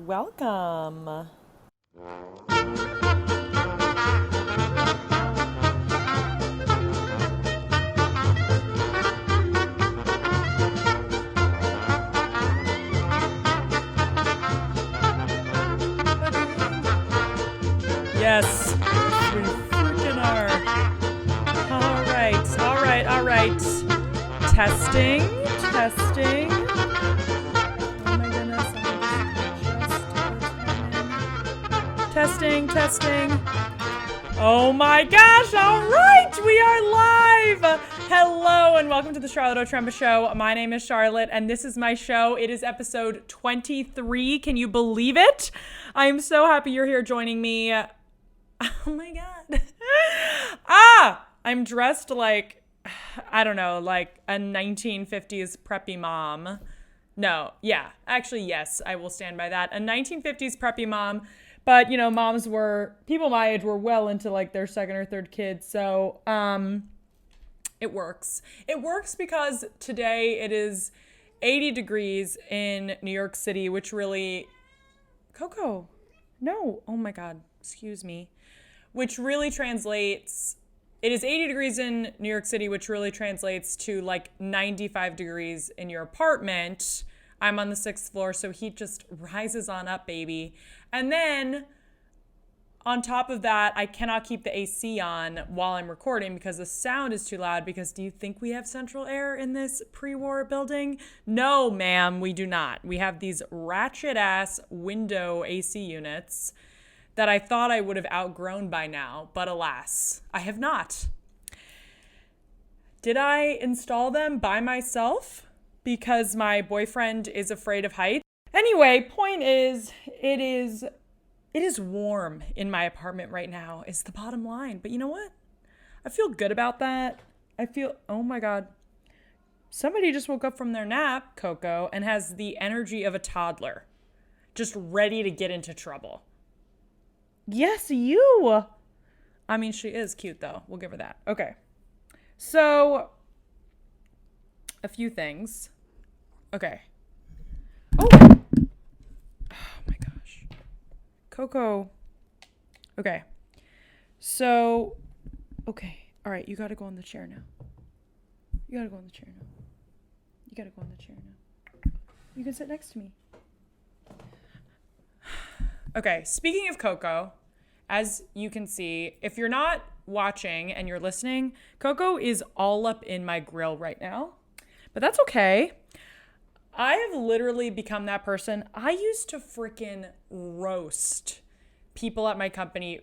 Welcome. Yes, we freaking are. All right. Testing. Oh my goodness. Testing. Oh my gosh, all right, we are live. Hello and welcome to the Charlotte O'Tremba Show. My name is Charlotte and this is my show. It is episode 23. Can you believe it? I am so happy you're here joining me. Oh my God. I'm dressed like, I don't know, like a 1950s preppy mom. No, yeah, actually, yes, I will stand by that. A 1950s preppy mom. But, you know, people my age were well into like their second or third kid. So it works. It works because today it is 80 degrees in New York City, which really, Coco, no, oh my God, excuse me, which really translates, it is 80 degrees in New York City, which really translates to like 95 degrees in your apartment. I'm on the 6th floor, so heat just rises on up, baby. And then on top of that, I cannot keep the AC on while I'm recording because the sound is too loud. Because do you think we have central air in this pre-war building? No, ma'am, we do not. We have these ratchet-ass window AC units that I thought I would have outgrown by now, but alas, I have not. Did I install them by myself? Because my boyfriend is afraid of heights. Anyway, point is, it is warm in my apartment right now, is the bottom line. But you know what? I feel good about that. Oh my God. Somebody just woke up from their nap, Coco, and has the energy of a toddler. Just ready to get into trouble. Yes, you. I mean, she is cute though. We'll give her that. Okay. So, a few things. Okay. Oh my gosh. Coco. Okay. So, okay. All right. You got to go on the chair now. You can sit next to me. Okay. Speaking of Coco, as you can see, if you're not watching and you're listening, Coco is all up in my grill right now. But that's okay. I have literally become that person. I used to freaking roast people at my company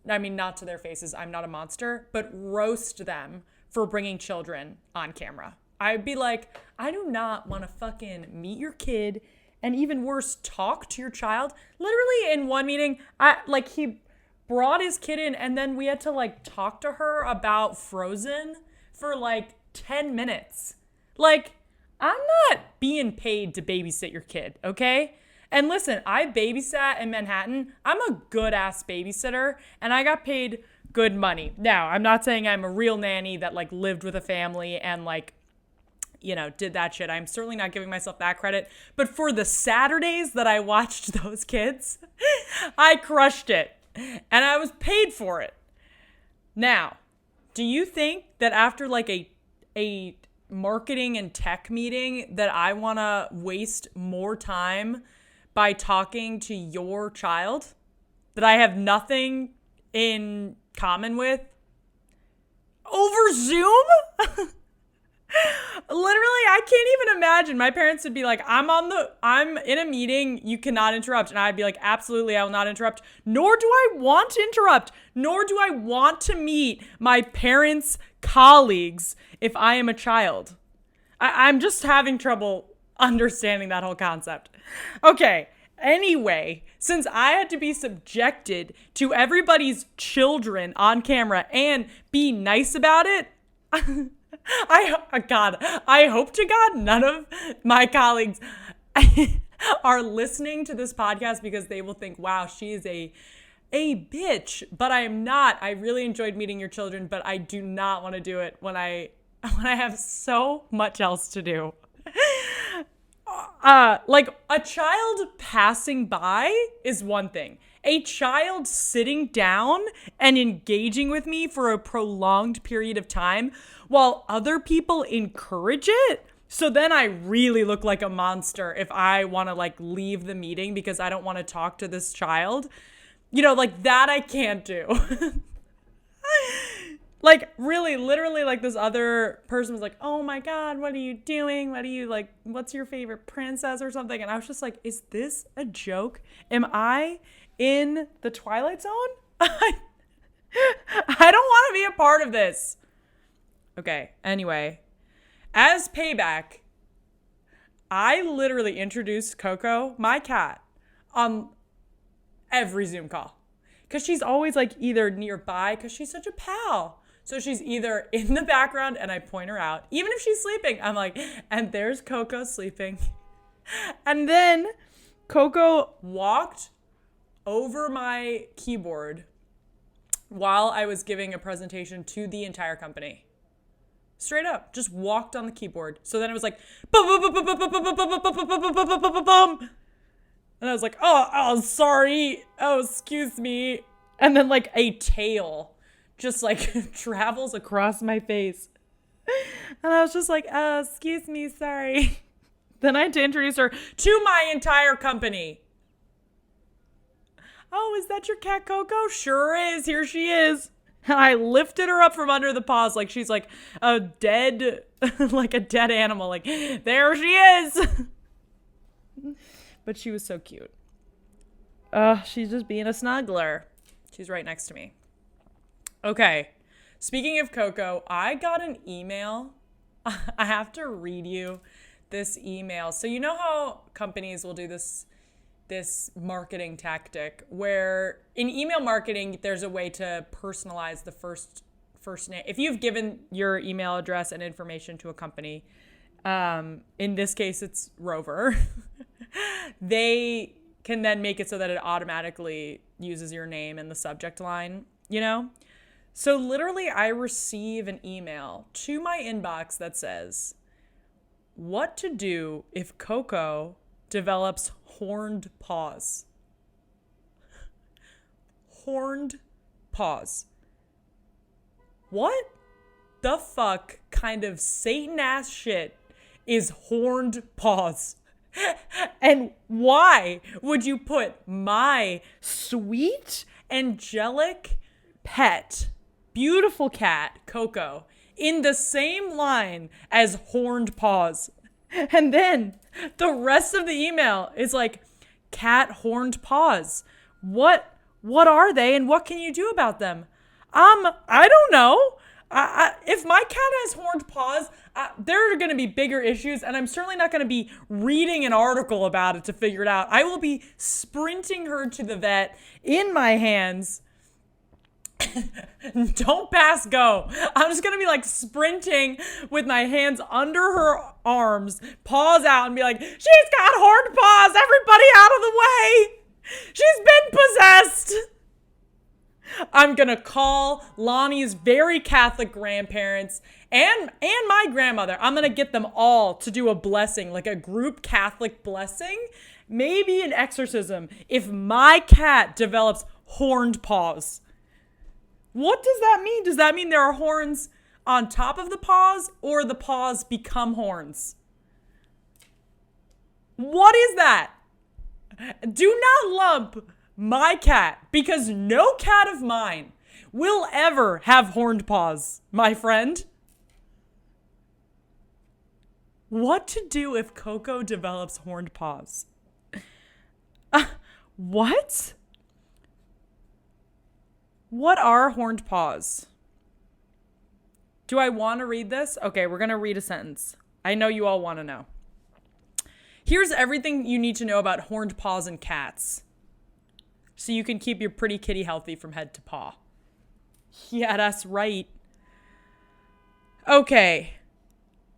not to their faces, I'm not a monster, but roast them for bringing children on camera. I'd be like, I do not want to fucking meet your kid and even worse, talk to your child. Literally in one meeting, he brought his kid in and then we had to like talk to her about Frozen for like 10 minutes. Like, I'm not being paid to babysit your kid, okay? And listen, I babysat in Manhattan. I'm a good-ass babysitter, and I got paid good money. Now, I'm not saying I'm a real nanny that, like, lived with a family and, like, you know, did that shit. I'm certainly not giving myself that credit. But for the Saturdays that I watched those kids, I crushed it, and I was paid for it. Now, do you think that after, like, a marketing and tech meeting that I want to waste more time by talking to your child that I have nothing in common with over Zoom? Literally, I can't even imagine. My parents would be like, I'm in a meeting, you cannot interrupt. And I'd be like, absolutely, I will not interrupt. Nor do I want to interrupt. Nor do I want to meet my parents' colleagues if I am a child. I'm just having trouble understanding that whole concept. Okay, anyway, since I had to be subjected to everybody's children on camera and be nice about it, I hope to God none of my colleagues are listening to this podcast because they will think, wow, she is a bitch. But I am not. I really enjoyed meeting your children, but I do not want to do it when I have so much else to do. Like a child passing by is one thing. A child sitting down and engaging with me for a prolonged period of time while other people encourage it. So then I really look like a monster if I want to like leave the meeting because I don't want to talk to this child. You know, like that I can't do. Like really, literally, like this other person was like, oh my God, what are you doing? What are you like, what's your favorite princess or something? And I was just like, is this a joke? Am I in the Twilight Zone? I don't want to be a part of this. Okay, anyway, as payback, I literally introduced Coco, my cat, on every Zoom call. Because she's always like either nearby, because she's such a pal. So she's either in the background and I point her out. Even if she's sleeping, I'm like, and there's Coco sleeping. And then Coco walked over my keyboard while I was giving a presentation to the entire company. Straight up, just walked on the keyboard. So then it was like, bum, bum, bum, bum, bum, bum, bum, bum, bum, bum, bum, bum. And I was like, oh, sorry. Oh, excuse me. And then like a tail just like travels across my face. And I was just like, oh, excuse me, sorry. Then I had to introduce her to my entire company. Oh, is that your cat Coco? Sure is. Here she is. And I lifted her up from under the paws like she's like a dead, like a dead animal. Like, there she is. But she was so cute. She's just being a snuggler. She's right next to me. Okay. Speaking of Coco, I got an email. I have to read you this email. So you know how companies will do this marketing tactic where in email marketing, there's a way to personalize the first name. If you've given your email address and information to a company, in this case, it's Rover, they can then make it so that it automatically uses your name in the subject line, you know? So literally I receive an email to my inbox that says, what to do if Coco develops horned paws. Horned paws. What the fuck kind of Satan-ass shit is horned paws? And why would you put my sweet, angelic pet, beautiful cat, Coco, in the same line as horned paws? And then the rest of the email is like, cat horned paws. What are they and what can you do about them? I don't know. If my cat has horned paws, there are going to be bigger issues, and I'm certainly not going to be reading an article about it to figure it out. I will be sprinting her to the vet in my hands. Don't pass go. I'm just going to be like sprinting with my hands under her arms, paws out, and be like, she's got horned paws. Everybody out of the way. She's been possessed. I'm going to call Lonnie's very Catholic grandparents and my grandmother. I'm going to get them all to do a blessing, like a group Catholic blessing, maybe an exorcism, if my cat develops horned paws. What does that mean? Does that mean there are horns on top of the paws or the paws become horns? What is that? Do not lump my cat, because no cat of mine will ever have horned paws, my friend. What to do if Coco develops horned paws? What? What are horned paws? Do I want to read this? Okay, we're going to read a sentence. I know you all want to know. Here's everything you need to know about horned paws in cats, so you can keep your pretty kitty healthy from head to paw. Yeah, that's right. Okay.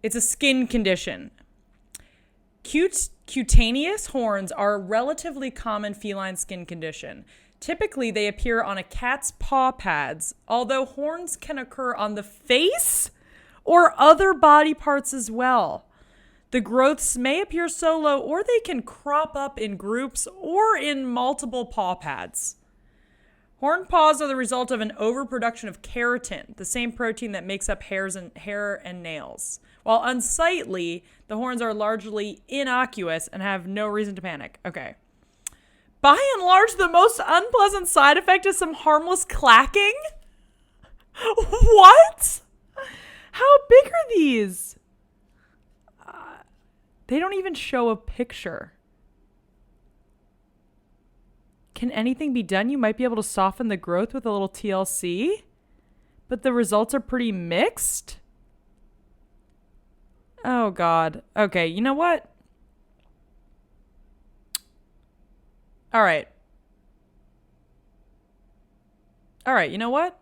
It's a skin condition. Cutaneous horns are a relatively common feline skin condition. Typically, they appear on a cat's paw pads, although horns can occur on the face or other body parts as well. The growths may appear solo, or they can crop up in groups or in multiple paw pads. Horned paws are the result of an overproduction of keratin, the same protein that makes up hair and nails. While unsightly, the horns are largely innocuous and have no reason to panic. Okay. By and large, the most unpleasant side effect is some harmless clacking? What? How big are these? They don't even show a picture. Can anything be done? You might be able to soften the growth with a little TLC, but the results are pretty mixed. Oh, God. Okay, you know what? All right, you know what?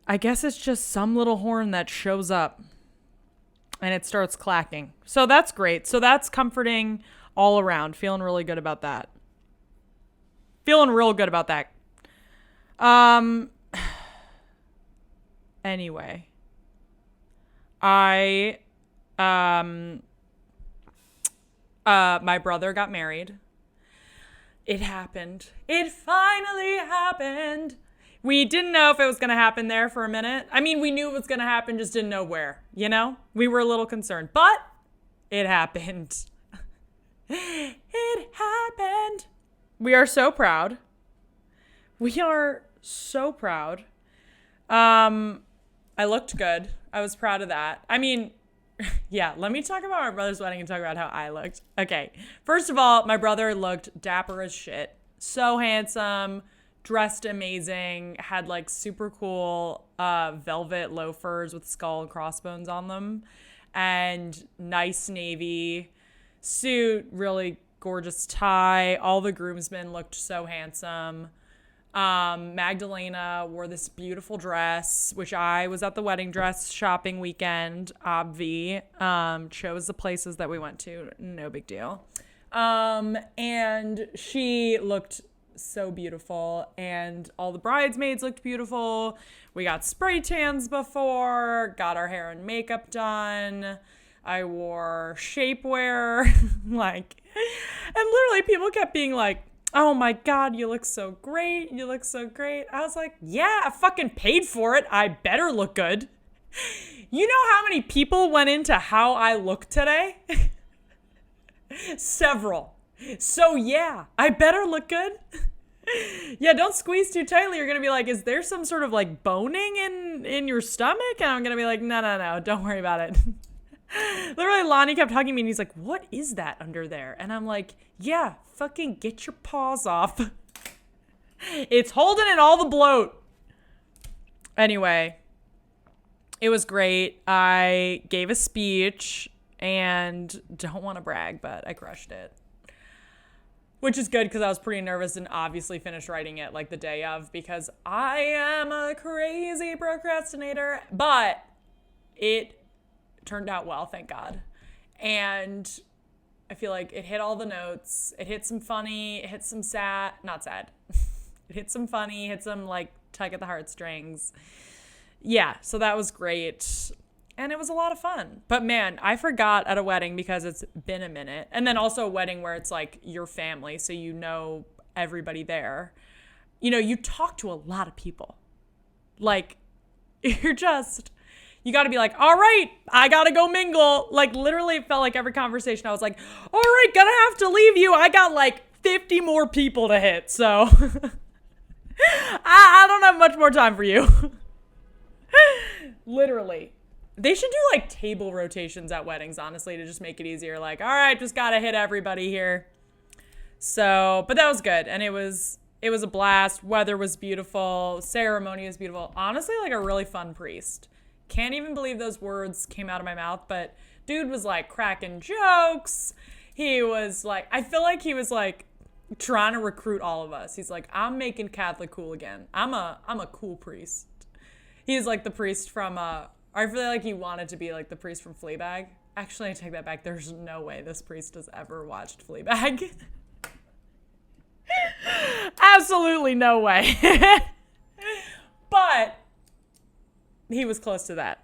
I guess it's just some little horn that shows up and it starts clacking. So that's great. So that's comforting all around. Feeling really good about that. Anyway, my brother got married. It happened. It finally happened. We didn't know if it was going to happen there for a minute. I mean, we knew it was going to happen, just didn't know where, you know? We were a little concerned, but it happened. It happened. We are so proud. I looked good. I was proud of that. I mean, yeah, let me talk about my brother's wedding and talk about how I looked. Okay. First of all, my brother looked dapper as shit. So handsome, dressed amazing, had like super cool velvet loafers with skull and crossbones on them, and nice navy suit, really gorgeous tie. All the groomsmen looked so handsome. Magdalena wore this beautiful dress, which I was at the wedding dress shopping weekend. Chose the places that we went to. No big deal. And she looked so beautiful, and all the bridesmaids looked beautiful. We got spray tans before, got our hair and makeup done. I wore shapewear, and literally people kept being like, oh my God, you look so great. I was like, yeah, I fucking paid for it. I better look good. You know how many people went into how I look today? Several. So yeah, I better look good. Yeah, don't squeeze too tightly. You're going to be like, is there some sort of like boning in your stomach? And I'm going to be like, no, don't worry about it. Literally, Lonnie kept hugging me and he's like, what is that under there? And I'm like, yeah, fucking get your paws off. It's holding in all the bloat. Anyway, it was great. I gave a speech and don't want to brag, but I crushed it. Which is good because I was pretty nervous and obviously finished writing it like the day of because I am a crazy procrastinator. But it turned out well, thank God. And I feel like it hit all the notes. It hit some funny, it hit some sad, not sad. It hit some funny, hit some like tug at the heartstrings. Yeah, so that was great. And it was a lot of fun. But man, I forgot at a wedding because it's been a minute. And then also a wedding where it's like your family, so you know everybody there. You know, you talk to a lot of people. Like, you got to be like, all right, I got to go mingle. Like, literally it felt like every conversation I was like, all right, gonna have to leave you. I got like 50 more people to hit. So I don't have much more time for you. Literally. They should do like table rotations at weddings, honestly, to just make it easier. Like, all right, just got to hit everybody here. So, but that was good. And it was a blast. Weather was beautiful. Ceremony was beautiful. Honestly, like a really fun priest. Can't even believe those words came out of my mouth, but dude was like cracking jokes. He was like, I feel like he was like trying to recruit all of us. He's like, I'm making Catholic cool again. I'm a cool priest. He's like the priest from, I feel like he wanted to be like the priest from Fleabag. Actually, I take that back. There's no way this priest has ever watched Fleabag. Absolutely no way. But he was close to that.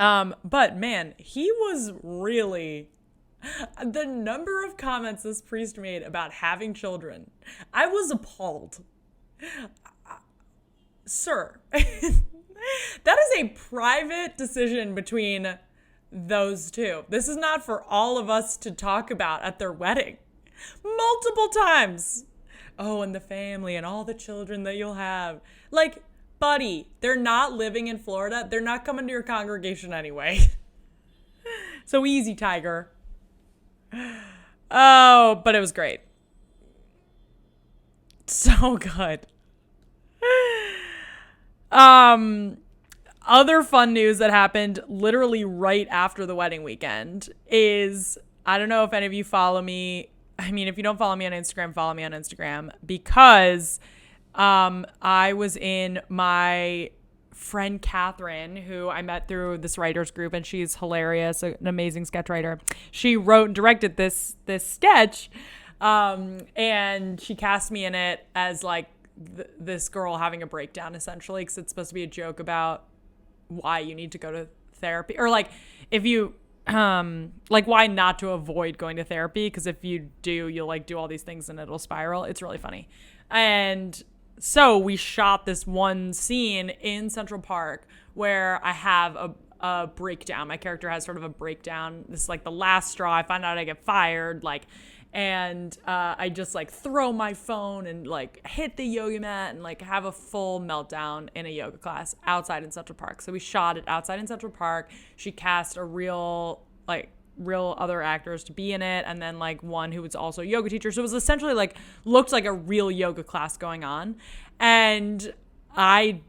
But man, he was really, the number of comments this priest made about having children, I was appalled. Sir, that is a private decision between those two. This is not for all of us to talk about at their wedding. Multiple times. Oh, and the family and all the children that you'll have. Like, buddy, they're not living in Florida. They're not coming to your congregation anyway. So easy, Tiger. Oh, but it was great. So good. Other fun news that happened literally right after the wedding weekend is, I don't know if any of you follow me. I mean, if you don't follow me on Instagram, follow me on Instagram, because I was in my friend Catherine, who I met through this writers group, and she's hilarious, an amazing sketch writer. She wrote and directed this sketch, and she cast me in it as like this girl having a breakdown, essentially, because it's supposed to be a joke about why you need to go to therapy, or like if you like why not to avoid going to therapy, because if you do, you'll like do all these things and it'll spiral. It's really funny. And so we shot this one scene in Central Park where I have a breakdown. My character has sort of a breakdown. This is like the last straw. I find out I get fired, like, and I just like throw my phone and like hit the yoga mat and like have a full meltdown in a yoga class outside in Central Park. So we shot it outside in Central Park. She cast a real other actors to be in it, and then like one who was also a yoga teacher. So it was essentially like looked like a real yoga class going on. And I'm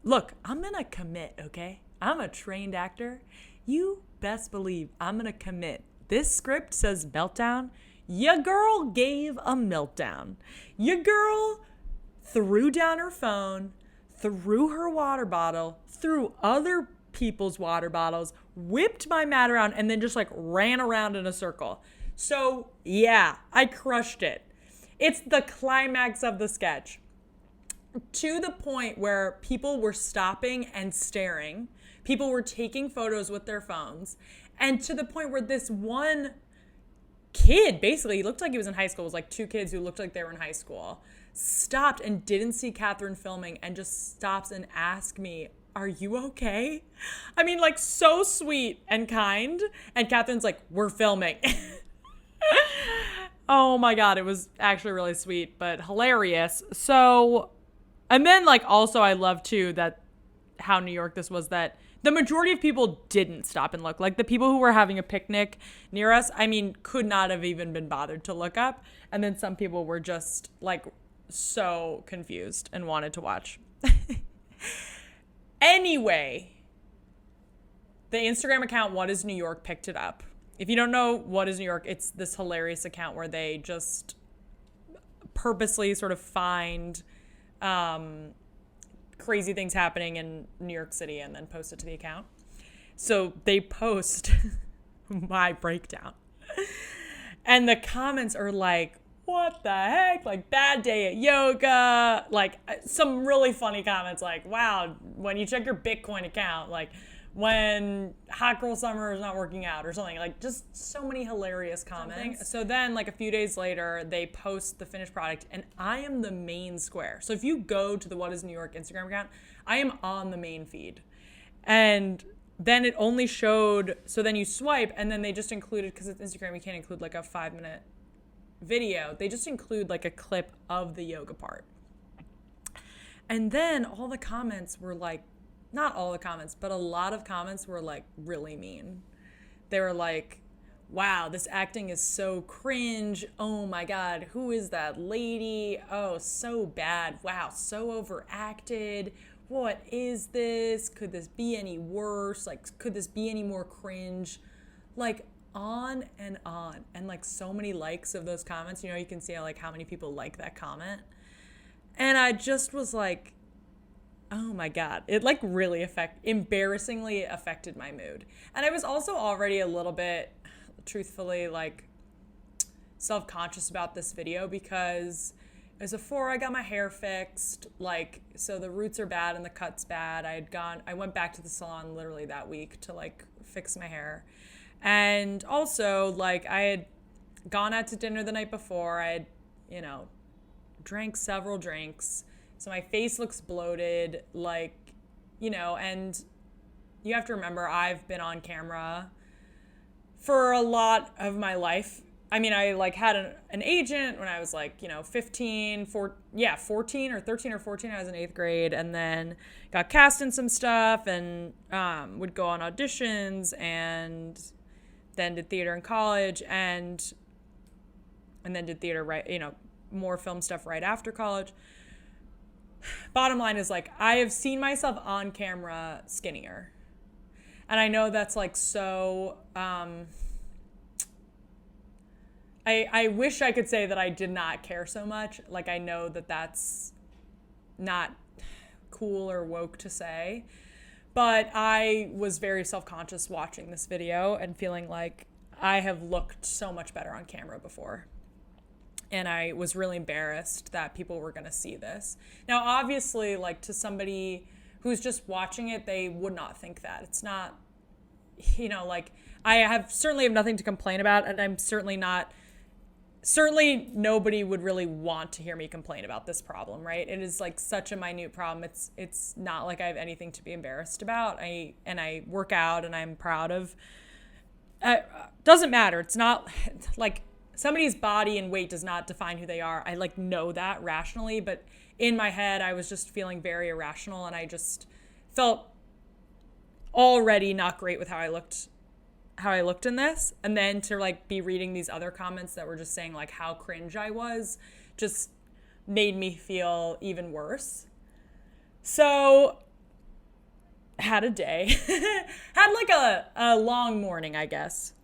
gonna commit, okay? I'm a trained actor. You best believe I'm gonna commit. This script says meltdown. Your girl gave a meltdown. Your girl threw down her phone, threw her water bottle, threw other people's water bottles, whipped my mat around, and then just like ran around in a circle. So yeah, I crushed it. It's the climax of the sketch. To the point where people were stopping and staring. People were taking photos with their phones. And to the point where this one kid, basically, he looked like he was in high school. It was like two kids who looked like they were in high school, stopped and didn't see Catherine filming and just stops and asks me, "Are you okay?" I mean, like, so sweet and kind. And Catherine's like, "We're filming." Oh my God, it was actually really sweet, but hilarious. So, and then like also I love too that how New York this was, that the majority of people didn't stop and look. Like the people who were having a picnic near us, I mean, could not have even been bothered to look up. And then some people were just like so confused and wanted to watch. Anyway, the Instagram account What is New York picked it up. If you don't know What is New York, it's this hilarious account where they just purposely sort of find crazy things happening in New York City and then post it to the account. So they post my breakdown. And the comments are like, what the heck? Like, bad day at yoga. Like, some really funny comments like, wow, when you check your Bitcoin account, like, when hot girl summer is not working out or something. Like, just so many hilarious comments. So then, like, a few days later, they post the finished product, and I am the main square. So if you go to the What is New York Instagram account, I am on the main feed. And then it only showed, so then you swipe, and then they just included, because it's Instagram, you can't include, like, a 5-minute video. They just include, like, a clip of the yoga part. And then all the comments were, like, not all the comments, but a lot of comments were like really mean. They were like, wow, this acting is so cringe. Oh my God, who is that lady? Oh, so bad. Wow, so overacted. What is this? Could this be any worse? Like, could this be any more cringe? Like, on and on. And like so many likes of those comments. You know, you can see how many people like that comment. And I just was like, oh my God, it like really embarrassingly affected my mood. And I was also already a little bit, truthfully, like self-conscious about this video because was a 4. I got my hair fixed. Like, so the roots are bad and the cut's bad. I went back to the salon literally that week to like fix my hair. And also, like, I had gone out to dinner the night before. I had, drank several drinks. So my face looks bloated, like, and you have to remember I've been on camera for a lot of my life. I mean, I like had an agent when I was like, 14 or 13 or 14. I was in 8th grade, and then got cast in some stuff and would go on auditions, and then did theater in college, and then did theater more film stuff right after college. Bottom line is, like, I have seen myself on camera skinnier. And I know that's like so, I wish I could say that I did not care so much. Like, I know that that's not cool or woke to say. But I was very self-conscious watching this video and feeling like I have looked so much better on camera before. And I was really embarrassed that people were going to see this. Now, obviously, like, to somebody who's just watching it, they would not think that. It's not, like, I certainly have nothing to complain about, and I'm certainly nobody would really want to hear me complain about this problem, right? It is like such a minute problem. It's not like I have anything to be embarrassed about. I work out and I'm proud of. Doesn't matter. It's not like somebody's body and weight does not define who they are. I like know that rationally, but in my head, I was just feeling very irrational, and I just felt already not great with how I looked in this. And then to like be reading these other comments that were just saying like how cringe I was just made me feel even worse. So had a day, had like a long morning, I guess.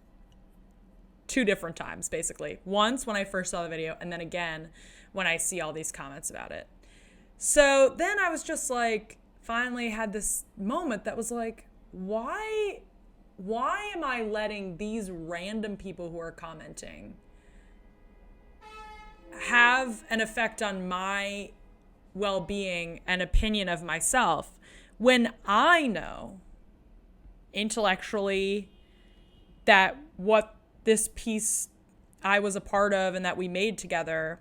2 different times, basically. Once when I first saw the video, and then again when I see all these comments about it. So then I was just like, finally had this moment that was like, why am I letting these random people who are commenting have an effect on my well-being and opinion of myself when I know intellectually that what this piece I was a part of and that we made together,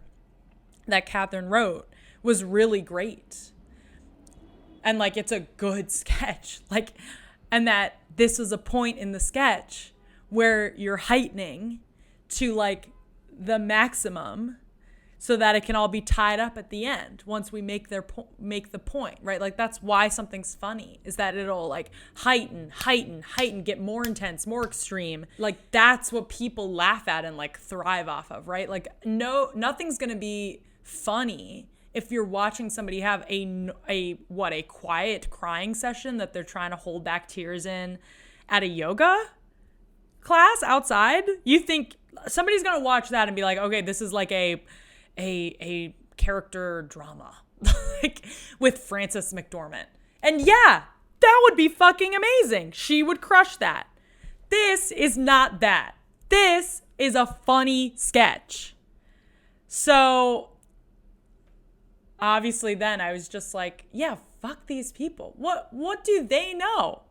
that Catherine wrote, was really great. And like, it's a good sketch. Like, and that this is a point in the sketch where you're heightening to like the maximum so that it can all be tied up at the end once we make the point, right? Like, that's why something's funny, is that it'll like heighten, get more intense, more extreme. Like, that's what people laugh at and like thrive off of, right? Like, nothing's gonna be funny if you're watching somebody have a quiet crying session that they're trying to hold back tears in at a yoga class outside. You think somebody's gonna watch that and be like, okay, this is like a character drama like with Frances McDormand. And yeah, that would be fucking amazing. She would crush that. This is not that. This is a funny sketch. So obviously then I was just like, yeah, fuck these people. What do they know?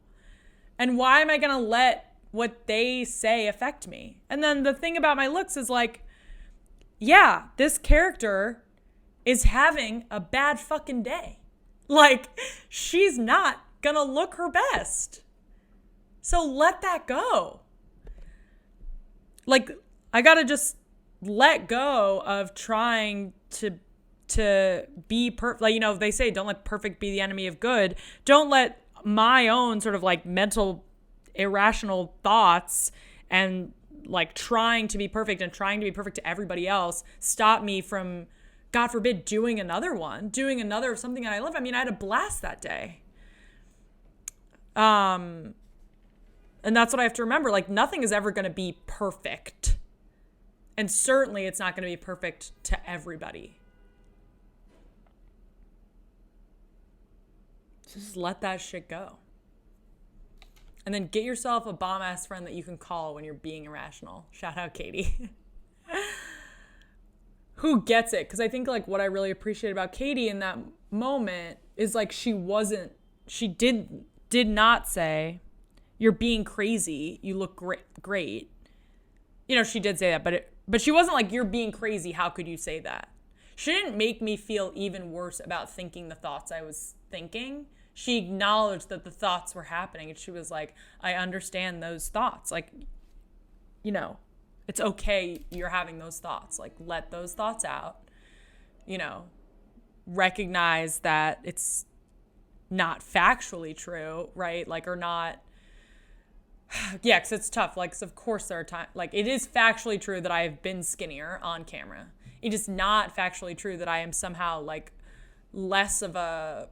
And why am I going to let what they say affect me? And then the thing about my looks is like, yeah, this character is having a bad fucking day. Like, she's not going to look her best. So let that go. Like, I got to just let go of trying to be perfect. Like, they say don't let perfect be the enemy of good. Don't let my own sort of like mental irrational thoughts and like trying to be perfect to everybody else stop me from, God forbid, doing another something that I love. I mean, I had a blast that day. And that's what I have to remember. Like, nothing is ever going to be perfect. And certainly it's not going to be perfect to everybody. Just let that shit go. And then get yourself a bomb-ass friend that you can call when you're being irrational. Shout out, Katie. who gets it. Because I think like what I really appreciate about Katie in that moment is like she did not say, you're being crazy, you look great. You know, she did say that, but she wasn't like, you're being crazy, how could you say that? She didn't make me feel even worse about thinking the thoughts I was thinking. She acknowledged that the thoughts were happening, and she was like, I understand those thoughts. Like, you know, it's okay you're having those thoughts. Like, let those thoughts out. You know, recognize that it's not factually true, right? Like, or not. Yeah, because it's tough. Like, 'cause of course there are times, like, it is factually true that I have been skinnier on camera. It is not factually true that I am somehow, like, less of a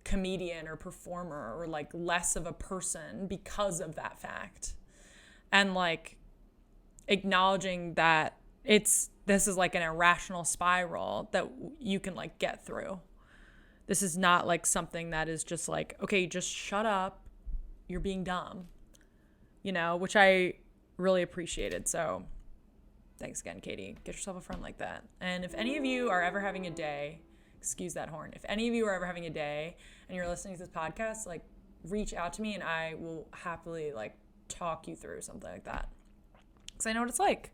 comedian or performer or, like, less of a person because of that fact. And, like, acknowledging that this is, like, an irrational spiral that you can, like, get through. This is not, like, something that is just, like, okay, just shut up. You're being dumb. You know, which I really appreciated. So thanks again, Katie. Get yourself a friend like that. And if any of you are ever having a day, excuse that horn, if any of you are ever having a day and you're listening to this podcast, like, reach out to me and I will happily, like, talk you through something like that. Because I know what it's like.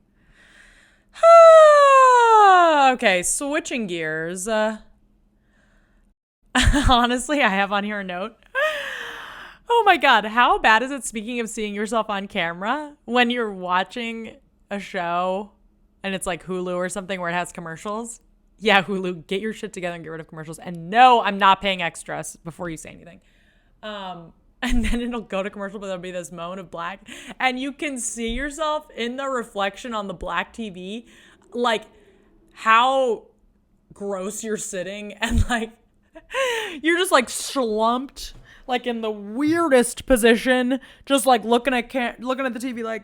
Okay, switching gears. Honestly, I have on here a note. Oh my God, how bad is it, speaking of seeing yourself on camera, when you're watching a show and it's like Hulu or something where it has commercials? Yeah, Hulu, get your shit together and get rid of commercials. And no, I'm not paying extras before you say anything. And then it'll go to commercial, but there'll be this moment of black. And you can see yourself in the reflection on the black TV, like how gross you're sitting and like you're just like slumped, like in the weirdest position, just like looking at the TV, like,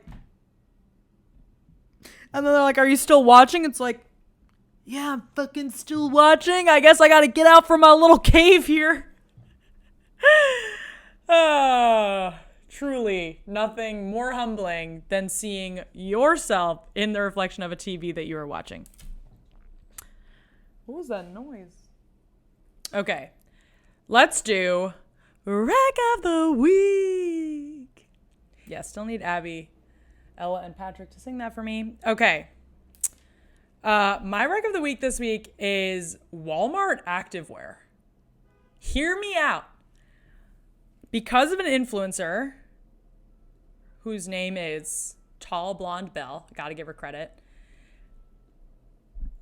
and then they're like, are you still watching? It's like, yeah, I'm fucking still watching. I guess I gotta get out from my little cave here. Truly nothing more humbling than seeing yourself in the reflection of a TV that you are watching. What was that noise? Okay, let's do Rec of the Week. Yeah, still need Abby, Ella, and Patrick to sing that for me. Okay. My Rec of the Week this week is Walmart activewear. Hear me out. Because of an influencer whose name is Tall Blonde Belle, gotta give her credit,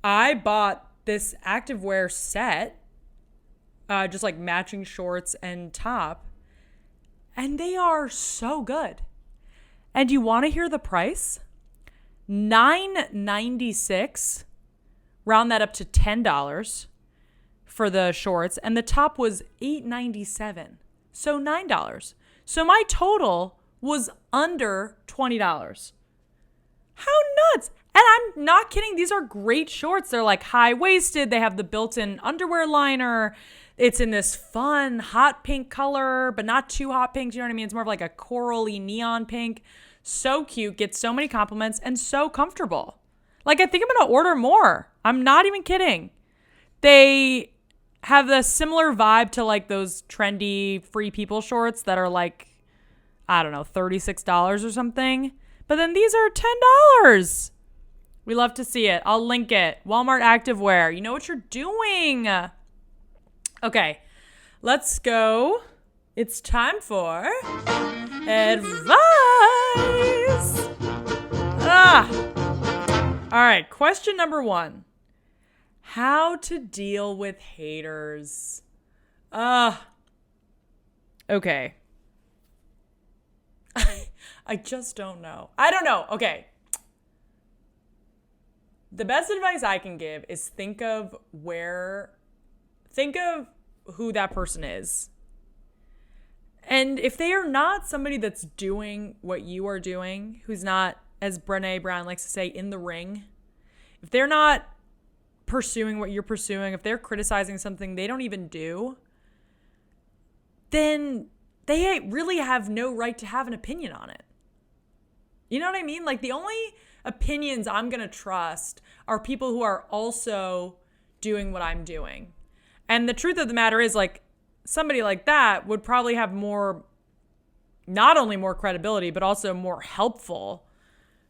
I bought this activewear set, just like matching shorts and top, and they are so good. And you want to hear the price? $9.96, round that up to $10 for the shorts, and the top was $8.97, so $9. So my total was under $20. How nuts! And I'm not kidding. These are great shorts. They're like high-waisted. They have the built-in underwear liner. It's in this fun hot pink color, but not too hot pink. You know what I mean? It's more of like a corally neon pink. So cute. Gets so many compliments and so comfortable. Like, I think I'm going to order more. I'm not even kidding. They have a similar vibe to like those trendy Free People shorts that are like, I don't know, $36 or something. But then these are $10. We love to see it. I'll link it. Walmart activewear. You know what you're doing. Okay, let's go. It's time for advice. All right, question number 1. How to deal with haters. Okay. I just don't know. I don't know. Okay. The best advice I can give is think of who that person is. And if they are not somebody that's doing what you are doing, who's not, as Brené Brown likes to say, in the ring, if they're not pursuing what you're pursuing, if they're criticizing something they don't even do, then they really have no right to have an opinion on it. You know what I mean? Like, the only opinions I'm going to trust are people who are also doing what I'm doing. And the truth of the matter is, like, somebody like that would probably have more, not only more credibility, but also more helpful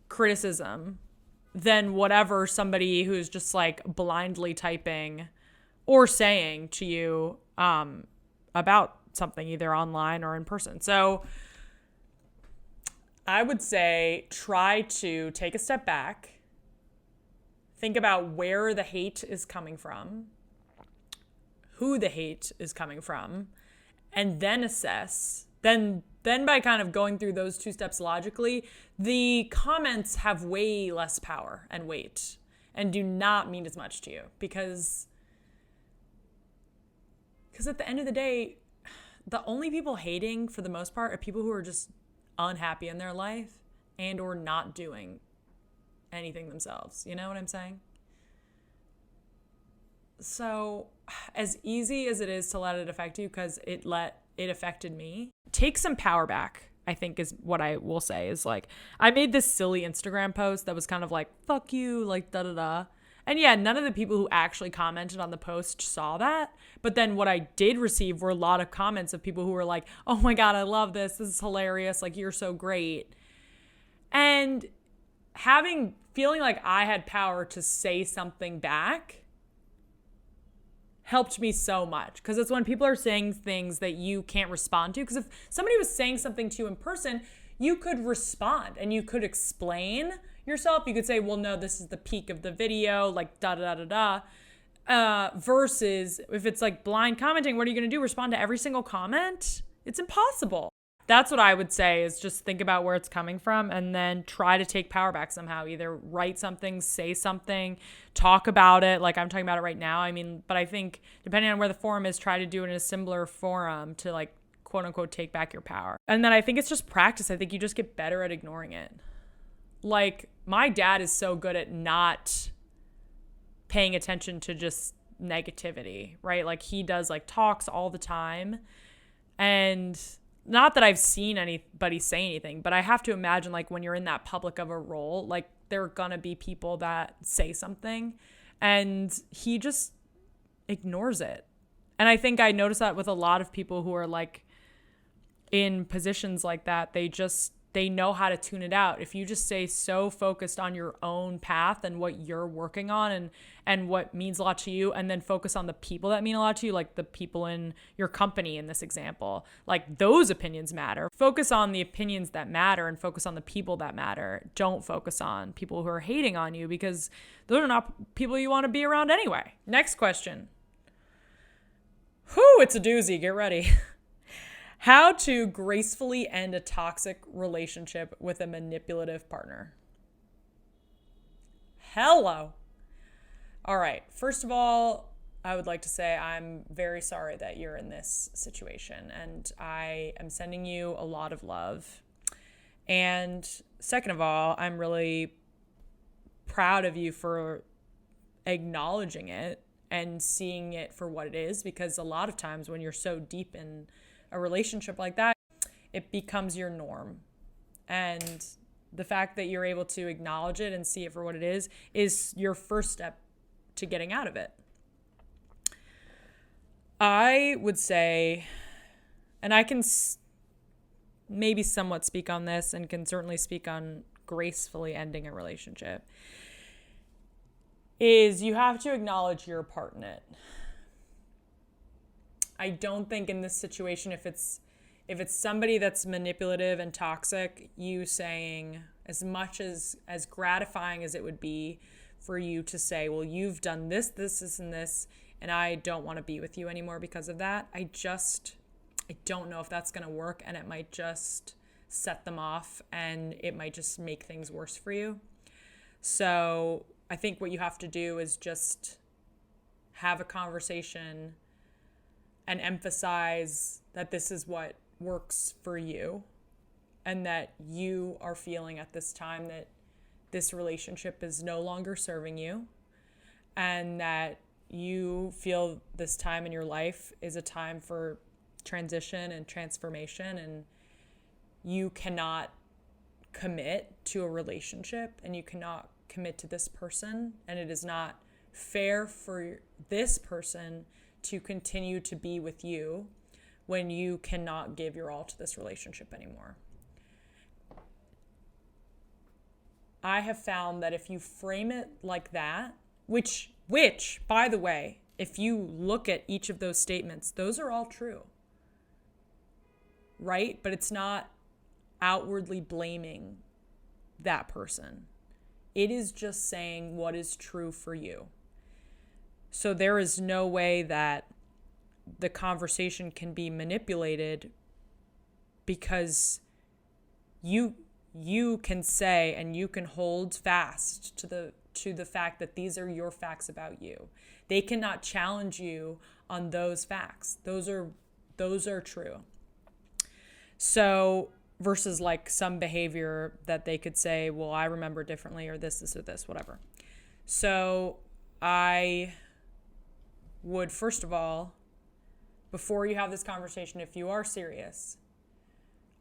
criticism than whatever somebody who's just like blindly typing or saying to you about something either online or in person. So I would say try to take a step back, think about where the hate is coming from, who the hate is coming from, and then assess. Then by kind of going through those two steps logically, the comments have way less power and weight and do not mean as much to you because at the end of the day, the only people hating for the most part are people who are just unhappy in their life and or not doing anything themselves. You know what I'm saying? So as easy as it is to let it affect you, because it affected me, take some power back, I think is what I will say. Is like, I made this silly Instagram post that was kind of like, fuck you, like da da da. And yeah, none of the people who actually commented on the post saw that. But then what I did receive were a lot of comments of people who were like, oh my God, I love this. This is hilarious. Like, you're so great. And feeling like I had power to say something back helped me so much. Because it's when people are saying things that you can't respond to. Because if somebody was saying something to you in person, you could respond and you could explain yourself. You could say, well, no, this is the peak of the video, like da da da da da. Versus if it's like blind commenting, what are you going to do? Respond to every single comment? It's impossible. That's what I would say, is just think about where it's coming from and then try to take power back somehow. Either write something, say something, talk about it like I'm talking about it right now. I mean, but I think depending on where the forum is, try to do it in a similar forum to like quote unquote take back your power. And then I think it's just practice. I think you just get better at ignoring it. Like, my dad is so good at not paying attention to just negativity, right? Like, he does like talks all the time. And not that I've seen anybody say anything, but I have to imagine, like, when you're in that public of a role, like, there are gonna be people that say something and he just ignores it. And I think I notice that with a lot of people who are like in positions like that. They know how to tune it out. If you just stay so focused on your own path and what you're working on and what means a lot to you, and then focus on the people that mean a lot to you, like the people in your company in this example, like those opinions matter. Focus on the opinions that matter and focus on the people that matter. Don't focus on people who are hating on you, because those are not people you want to be around anyway. Next question. Whew, it's a doozy. Get ready. How to gracefully end a toxic relationship with a manipulative partner. Hello. All right. First of all, I would like to say I'm very sorry that you're in this situation, and I am sending you a lot of love. And second of all, I'm really proud of you for acknowledging it and seeing it for what it is, because a lot of times when you're so deep in a relationship like that, it becomes your norm. And the fact that you're able to acknowledge it and see it for what it is your first step to getting out of it. I would say, and I can maybe somewhat speak on this and can certainly speak on gracefully ending a relationship, is you have to acknowledge your part in it. I don't think in this situation, if it's somebody that's manipulative and toxic, you saying, as much as gratifying as it would be for you to say, well, you've done this, and this, and I don't want to be with you anymore because of that. I don't know if that's going to work, and it might just set them off, and it might just make things worse for you. So I think what you have to do is just have a conversation and emphasize that this is what works for you, and that you are feeling at this time that this relationship is no longer serving you, and that you feel this time in your life is a time for transition and transformation, and you cannot commit to a relationship and you cannot commit to this person, and it is not fair for this person to continue to be with you when you cannot give your all to this relationship anymore. I have found that if you frame it like that, which, by the way, if you look at each of those statements, those are all true, right? But it's not outwardly blaming that person. It is just saying what is true for you. So there is no way that the conversation can be manipulated, because you can say and you can hold fast to the fact that these are your facts about you. They cannot challenge you on those facts. Those are true. So versus like some behavior that they could say, well, I remember differently, or this or this, whatever. So I would, first of all, before you have this conversation, if you are serious,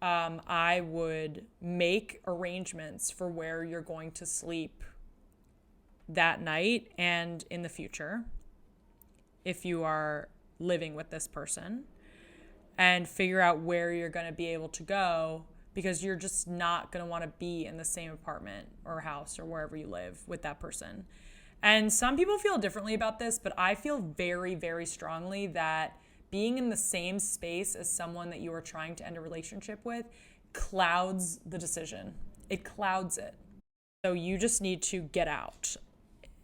I would make arrangements for where you're going to sleep that night and in the future, if you are living with this person, and figure out where you're going to be able to go, because you're just not going to want to be in the same apartment or house or wherever you live with that person. And some people feel differently about this, but I feel very, very strongly that being in the same space as someone that you are trying to end a relationship with clouds the decision. It clouds it. So you just need to get out,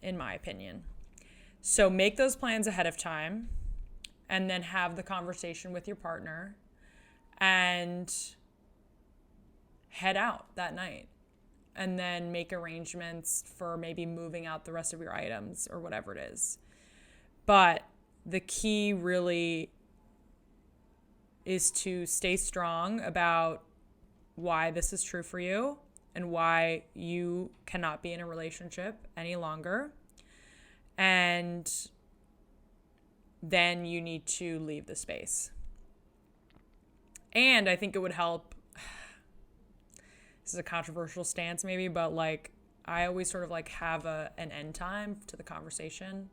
in my opinion. So make those plans ahead of time, and then have the conversation with your partner and head out that night. And then make arrangements for maybe moving out the rest of your items or whatever it is. But the key really is to stay strong about why this is true for you and why you cannot be in a relationship any longer. And then you need to leave the space. And I think it would help, this is a controversial stance maybe, but like I always sort of like have an end time to the conversation.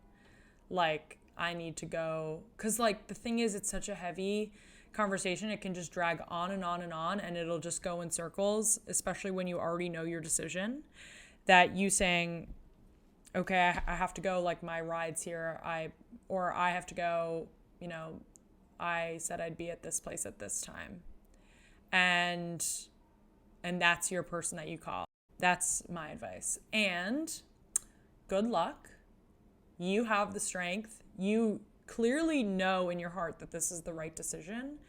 Like I need to go, because like the thing is, it's such a heavy conversation. It can just drag on and on and on, and it'll just go in circles, especially when you already know your decision. That you saying, okay, I have to go, like my ride's here, I have to go, I said I'd be at this place at this time. And that's your person that you call. That's my advice. And good luck. You have the strength. You clearly know in your heart that this is the right decision.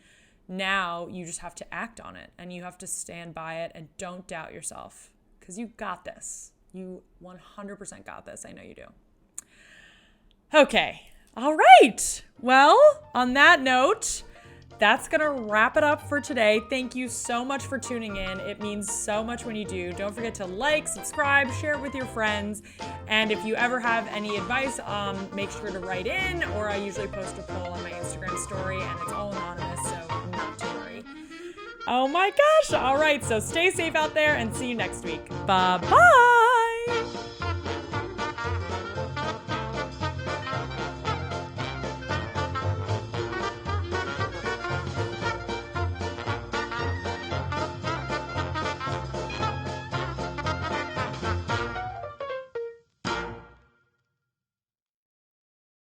Now you just have to act on it, and you have to stand by it, and don't doubt yourself, because you got this. You 100% got this. I know you do. Okay. All right. Well, on that note, that's going to wrap it up for today. Thank you so much for tuning in. It means so much when you do. Don't forget to like, subscribe, share it with your friends. And if you ever have any advice, make sure to write in, or I usually post a poll on my Instagram story, and it's all anonymous, so not to worry. Oh my gosh. All right. So stay safe out there, and see you next week. Bye-bye.